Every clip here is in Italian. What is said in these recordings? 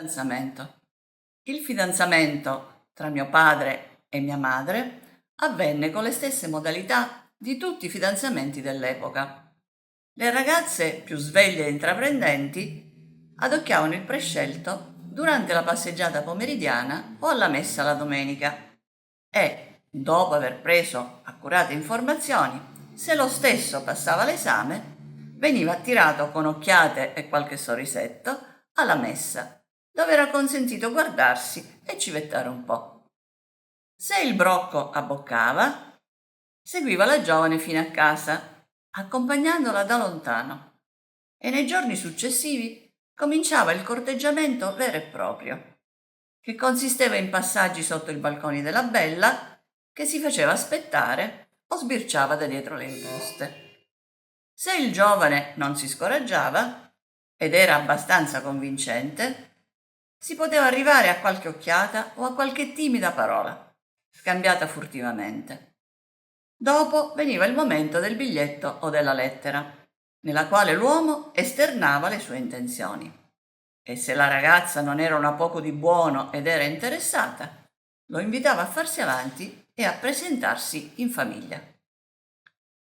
Fidanzamento. Il fidanzamento tra mio padre e mia madre avvenne con le stesse modalità di tutti i fidanzamenti dell'epoca. Le ragazze più sveglie e intraprendenti adocchiavano il prescelto durante la passeggiata pomeridiana o alla messa la domenica e, dopo aver preso accurate informazioni, se lo stesso passava l'esame, veniva attirato con occhiate e qualche sorrisetto alla messa, dove era consentito guardarsi e civettare un po'. Se il brocco abboccava, seguiva la giovane fino a casa, accompagnandola da lontano, e nei giorni successivi cominciava il corteggiamento vero e proprio, che consisteva in passaggi sotto i balconi della bella, che si faceva aspettare o sbirciava da dietro le imposte. Se il giovane non si scoraggiava, ed era abbastanza convincente, si poteva arrivare a qualche occhiata o a qualche timida parola, scambiata furtivamente. Dopo veniva il momento del biglietto o della lettera, nella quale l'uomo esternava le sue intenzioni. E se la ragazza non era una poco di buono ed era interessata, lo invitava a farsi avanti e a presentarsi in famiglia.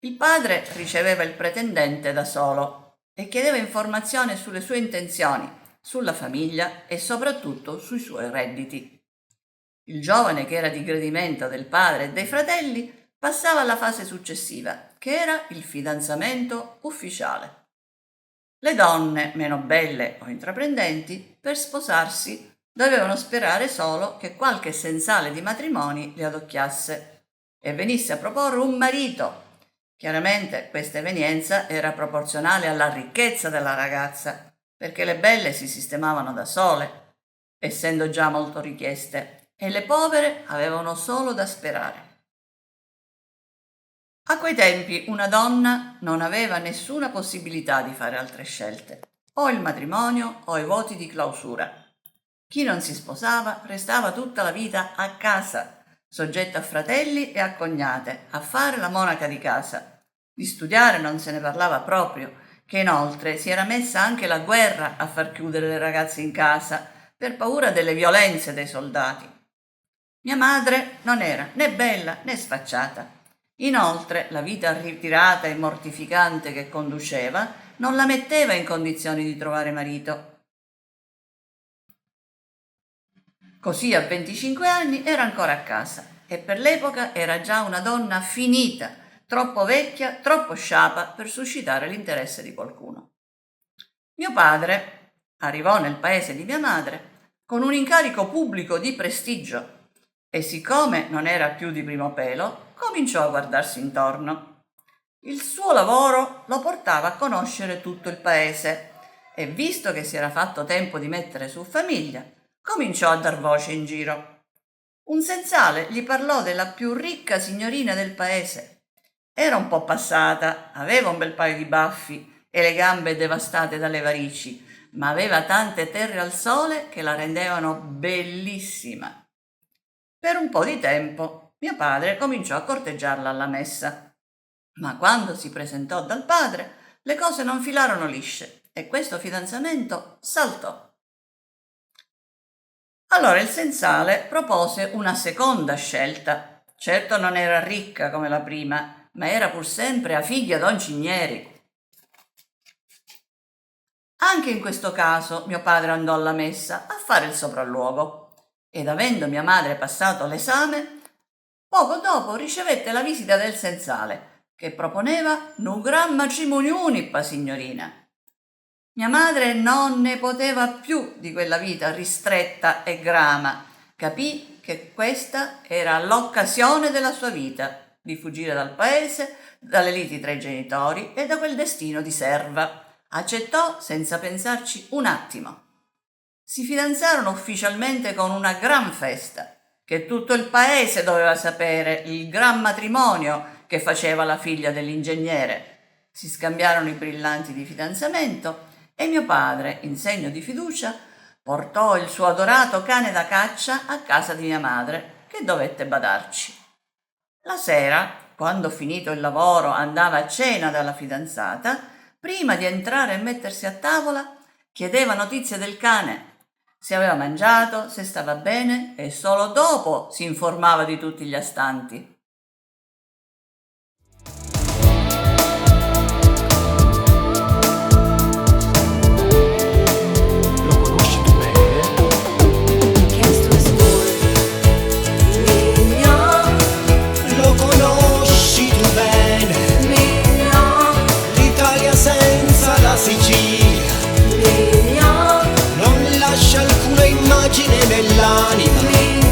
Il padre riceveva il pretendente da solo e chiedeva informazione sulle sue intenzioni, sulla famiglia e soprattutto sui suoi redditi. Il giovane, che era di gradimento del padre e dei fratelli, passava alla fase successiva, che era il fidanzamento ufficiale. Le donne meno belle o intraprendenti, per sposarsi, dovevano sperare solo che qualche sensale di matrimoni li adocchiasse e venisse a proporre un marito. Chiaramente questa evenienza era proporzionale alla ricchezza della ragazza, perché le belle si sistemavano da sole, essendo già molto richieste, e le povere avevano solo da sperare. A quei tempi una donna non aveva nessuna possibilità di fare altre scelte, o il matrimonio o i voti di clausura. Chi non si sposava restava tutta la vita a casa, soggetto a fratelli e a cognate, a fare la monaca di casa. Di studiare non se ne parlava proprio, che inoltre si era messa anche la guerra a far chiudere le ragazze in casa per paura delle violenze dei soldati. Mia madre non era né bella né sfacciata. Inoltre la vita ritirata e mortificante che conduceva non la metteva in condizioni di trovare marito. Così a 25 anni era ancora a casa e per l'epoca era già una donna finita, troppo vecchia, troppo sciapa per suscitare l'interesse di qualcuno. Mio padre arrivò nel paese di mia madre con un incarico pubblico di prestigio e siccome non era più di primo pelo, cominciò a guardarsi intorno. Il suo lavoro lo portava a conoscere tutto il paese e visto che si era fatto tempo di mettere su famiglia, cominciò a dar voce in giro. Un sensale gli parlò della più ricca signorina del paese. Era un po' passata, aveva un bel paio di baffi e le gambe devastate dalle varici, ma aveva tante terre al sole che la rendevano bellissima. Per un po' di tempo mio padre cominciò a corteggiarla alla messa, ma quando si presentò dal padre le cose non filarono lisce e questo fidanzamento saltò. Allora il sensale propose una seconda scelta. Certo non era ricca come la prima, ma era pur sempre a figlia don Cinieri. Anche in questo caso mio padre andò alla messa a fare il sopralluogo ed avendo mia madre passato l'esame, poco dopo ricevette la visita del sensale che proponeva un gran matrimoniunippa signorina. Mia madre non ne poteva più di quella vita ristretta e grama. Capì che questa era l'occasione della sua vita di fuggire dal paese, dalle liti tra i genitori e da quel destino di serva. Accettò senza pensarci un attimo. Si fidanzarono ufficialmente con una gran festa, che tutto il paese doveva sapere, il gran matrimonio che faceva la figlia dell'ingegnere. Si scambiarono i brillanti di fidanzamento e mio padre, in segno di fiducia, portò il suo adorato cane da caccia a casa di mia madre, che dovette badarci. La sera, quando finito il lavoro andava a cena dalla fidanzata, prima di entrare e mettersi a tavola, chiedeva notizie del cane, se aveva mangiato, se stava bene e solo dopo si informava di tutti gli astanti. Lo conosci tu bene? Lo conosci tu bene? L'Italia senza la Sicilia non lascia alcuna immagine nell'anima.